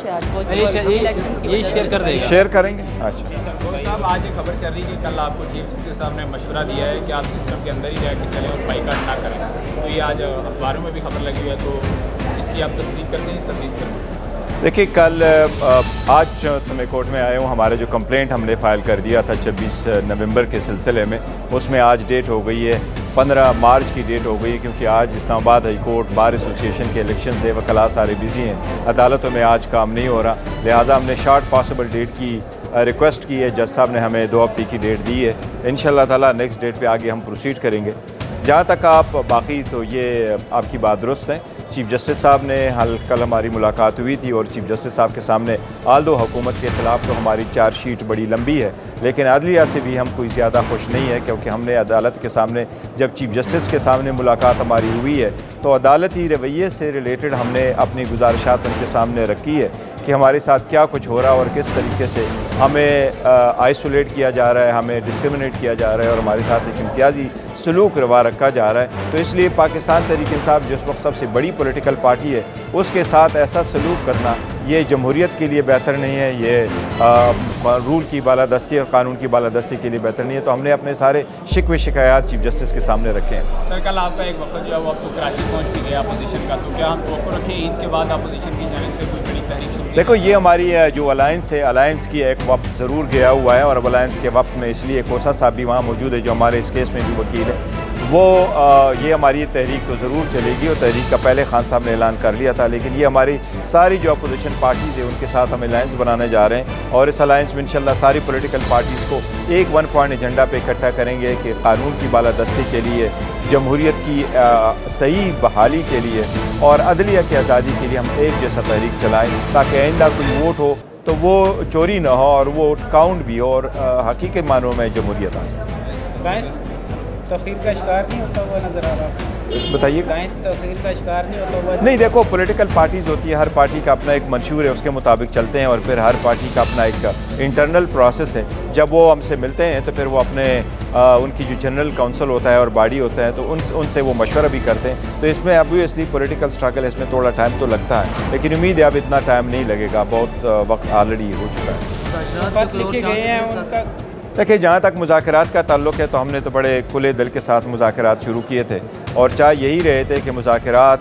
है आज वो यही शेयर कर देगा, शेयर करेंगे। अच्छा साहब, आज ये खबर चल रही है कि कल आपको चीफ जस्टिस साहब ने मशवरा दिया है कि आप सिस्टम के अंदर ही रह के चलें और बाइकाट ना करें, तो ये आज अखबारों में भी खबर लगी हुई है, तो इसकी आप तस्दीक करते हैं? तस्दीक करते हैं। देखिए, कल आज मैं कोर्ट में आया हूँ। हमारे जो कंप्लेंट हमने फ़ाइल कर दिया था 26 नवंबर के सिलसिले में, उसमें आज डेट हो गई है 15 मार्च की डेट हो गई है, क्योंकि आज Islamabad high court bar association के इलेक्शन है, वकला सारे बिजी हैं, अदालतों में आज काम नहीं हो रहा, लिहाजा हमने शॉर्ट पॉसिबल डेट की रिक्वेस्ट की है। जज साहब ने हमें 2 हफ्ते की डेट दी है। इंशाल्लाह ताला नेक्स्ट डेट पे आगे हम प्रोसीड करेंगे। जहाँ तक आप बाकी, तो ये आपकी बात दुरुस्त है। चीफ जस्टिस साहब ने कल हमारी मुलाकात हुई थी और चीफ जस्टिस साहब के सामने आल्दो हुकूमत के ख़िलाफ़ तो हमारी चार्जशीट बड़ी लंबी है, लेकिन अदलिया से भी हम कोई ज़्यादा खुश नहीं है, क्योंकि हमने अदालत के सामने, जब चीफ जस्टिस के सामने मुलाकात हमारी हुई है, तो अदालती रवैये से रिलेटेड हमने अपनी गुजारिशात उनके सामने रखी है कि हमारे साथ क्या कुछ हो रहा है और किस तरीके से हमें आइसोलेट किया जा रहा है, हमें डिस्क्रिमिनेट किया जा रहा है और हमारे साथ एक इम्तियाजी सलूक रवा रखा जा रहा है। तो इसलिए पाकिस्तान तहरीक इंसाफ जिस वक्त सबसे बड़ी पॉलिटिकल पार्टी है, उसके साथ ऐसा सलूक करना ये जमहूरियत के लिए बेहतर नहीं है, ये रूल की बालादस्ती और कानून की बालादस्ती के लिए बेहतर नहीं है। तो हमने अपने सारे शिकवे शिकायत चीफ जस्टिस के सामने रखे हैं। सर, कल आपका एक वक्त जो है वो अब तो कराची पहुँच भी गया अपोजिशन का, तो क्या हम तवक्को रखें ईद के बाद अपोजिशन की जानिब से कोई बड़ी तहरीक शुरू? देखो, ये हमारी जो अलायंस है, अलायंस की एक वक्त ज़रूर गया हुआ है, और अब अलायंस के वक्त में इसलिए कोसा साहब भी वहाँ मौजूद है जो हमारे इस केस में भी वकील है, वो ये हमारी तहरीक तो ज़रूर चलेगी, और तहरीक का पहले खान साहब ने ऐलान कर लिया था, लेकिन ये हमारी सारी जो अपोजिशन पार्टीज़ है उनके साथ हम अलायंस बनाने जा रहे हैं, और इस अलायंस में इंशाल्लाह सारी पॉलिटिकल पार्टीज़ को एक 1 पॉइंट एजेंडा पे इकट्ठा करेंगे कि कानून की बालादस्ती के लिए, जमहूरियत की सही बहाली के लिए और अदलिया की आज़ादी के लिए हम एक जैसा तहरीक चलाएँ, ताकि आइंदा कोई वोट हो तो वो चोरी ना हो और वो काउंट भी हो और हकीकी मानों में जमहूरियत आ जाए। तखीर का शिकार नहीं होता हुआ नजर आ रहा है? बताइए। तखीर का शिकार नहीं होता हुआ? नहीं, देखो, पॉलिटिकल पार्टीज़ होती है, हर पार्टी का अपना एक मंशूर है, उसके मुताबिक चलते हैं, और फिर हर पार्टी का अपना एक इंटरनल प्रोसेस है। जब वो हमसे मिलते हैं तो फिर वो अपने उनकी जो जनरल काउंसिल होता है और बॉडी होता है, तो उनसे वो मशवरा भी करते हैं। तो इसमें ऑब्वियसली पॉलिटिकल स्ट्रगल, इसमें थोड़ा टाइम तो लगता है, लेकिन उम्मीद है अब इतना टाइम नहीं लगेगा, बहुत वक्त ऑलरेडी हो चुका है। देखिए, जहाँ तक मुज़ाकरात का ताल्लुक़ है, तो हमने तो बड़े खुले दिल के साथ मुज़ाकरात शुरू किए थे, और चाह यही रहे थे कि मुज़ाकरात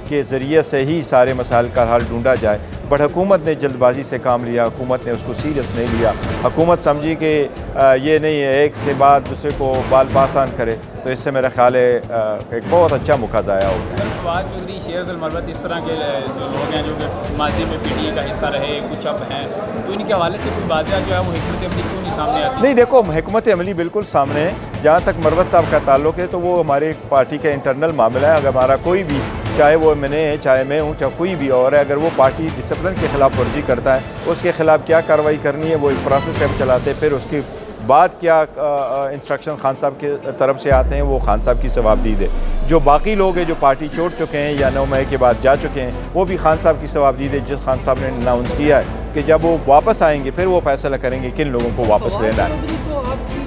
के ज़रिए से ही सारे मसाइल का हल ढूंढा जाए। बट हुकूमत ने जल्दबाजी से काम लिया, हुकूमत ने उसको सीरियस नहीं लिया। हुकूमत समझी कि ये नहीं है एक से बाद दूसरे को बाल पासान करे, तो इससे मेरा ख्याल है एक बहुत अच्छा मौका ज़ाया हो गया। फवाद चौधरी, शेर मरवत, इस तरह के जो लोग हैं जो कि माजी में PTI का हिस्सा रहे, कुछ अब हैं, तो इनके हवाले से कोई बातें जो है वो हिकमत अमली क्यों नहीं सामने आती? नहीं, देखो, हिकमत अमली बिल्कुल सामने है। जहाँ तक मरवत साहब का ताल्लुक़ है, तो वो हमारे पार्टी का इंटरनल मामला है। अगर हमारा कोई भी, चाहे वो मैंने है, चाहे मैं हूँ, चाहे कोई भी और है, अगर वो पार्टी डिसिप्लिन के ख़िलाफ़ वर्जी करता है, उसके ख़िलाफ़ क्या कार्रवाई करनी है वो एक प्रोसेस हम चलाते हैं। फिर उसके बाद क्या इंस्ट्रक्शन खान साहब की तरफ से आते हैं, वो खान साहब की जवाबदीद है। जो बाकी लोग हैं जो पार्टी छोड़ चुके हैं या 9 मई के बाद जा चुके हैं, वो भी खान साहब की जवाबदीद है, जिस खान साहब ने अनाउंस किया है कि जब वो वापस आएंगे फिर वो फैसला करेंगे किन लोगों को वापस लेना है। तो आपकी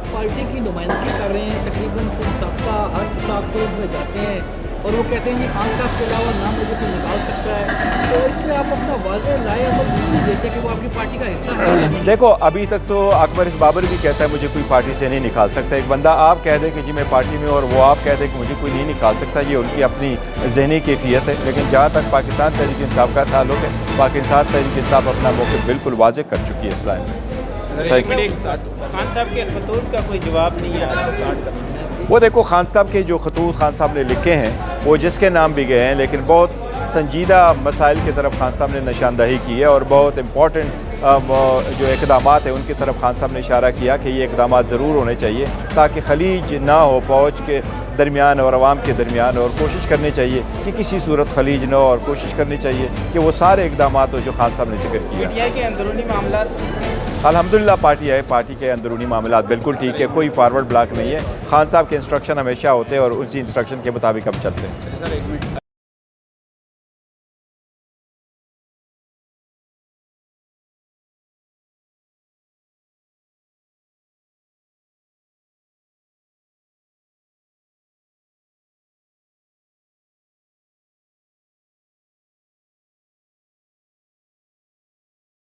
पार्टी की नुमाइंदगी कर रहे हैं, तकरीबन सबका हर किताब में जाते हैं और वो कहते हैं कि खान साहब के अलावा ना मुझे कोई निकाल सकता है, तो इसमें आप अपना वाज़ेह राय नहीं देते कि वो आपकी पार्टी का हिस्सा है? देखो, अभी तक तो अकबर इस बाबर भी कहता है मुझे कोई पार्टी से नहीं निकाल सकता। एक बंदा आप कह दे कि जी मैं पार्टी में, और वो आप कह दे कि मुझे कोई नहीं निकाल सकता, ये उनकी अपनी जहनी कैफियत है। लेकिन जहाँ तक पाकिस्तान तहरीक इंसाफ का ताल्लुक़ है, पाकिस्तान तहरीक इंसाफ अपना मौक़िफ़ बिल्कुल वाज़ेह कर चुकी है इस लाइन में। खान साहब के खतूत का कोई जवाब नहीं है। वो देखो, खान साहब के जो खतूत खान साहब ने लिखे हैं वो जिसके नाम भी गए हैं, लेकिन बहुत संजीदा मसाइल की तरफ खान साहब ने निशानदही की है, और बहुत इम्पॉर्टेंट जो इक़दाम है उनकी तरफ खान साहब ने इशारा किया कि ये इक़दाम ज़रूर होने चाहिए, ताकि खलीज ना हो फौज के दरमियान और अवाम के दरमियान, और कोशिश करनी चाहिए कि किसी सूरत खलीज न हो, और कोशिश करनी चाहिए कि वो सारे इक़दाम हो जो खान साहब ने जिक्र किया। PTI के अंदरूनी मामला अल्हम्दुलिल्लाह पार्टी है, पार्टी के अंदरूनी मामलात बिल्कुल ठीक है, कोई फारवर्ड ब्लॉक नहीं है। खान साहब के इंस्ट्रक्शन हमेशा होते हैं और उसी इंस्ट्रक्शन के मुताबिक हम चलते हैं।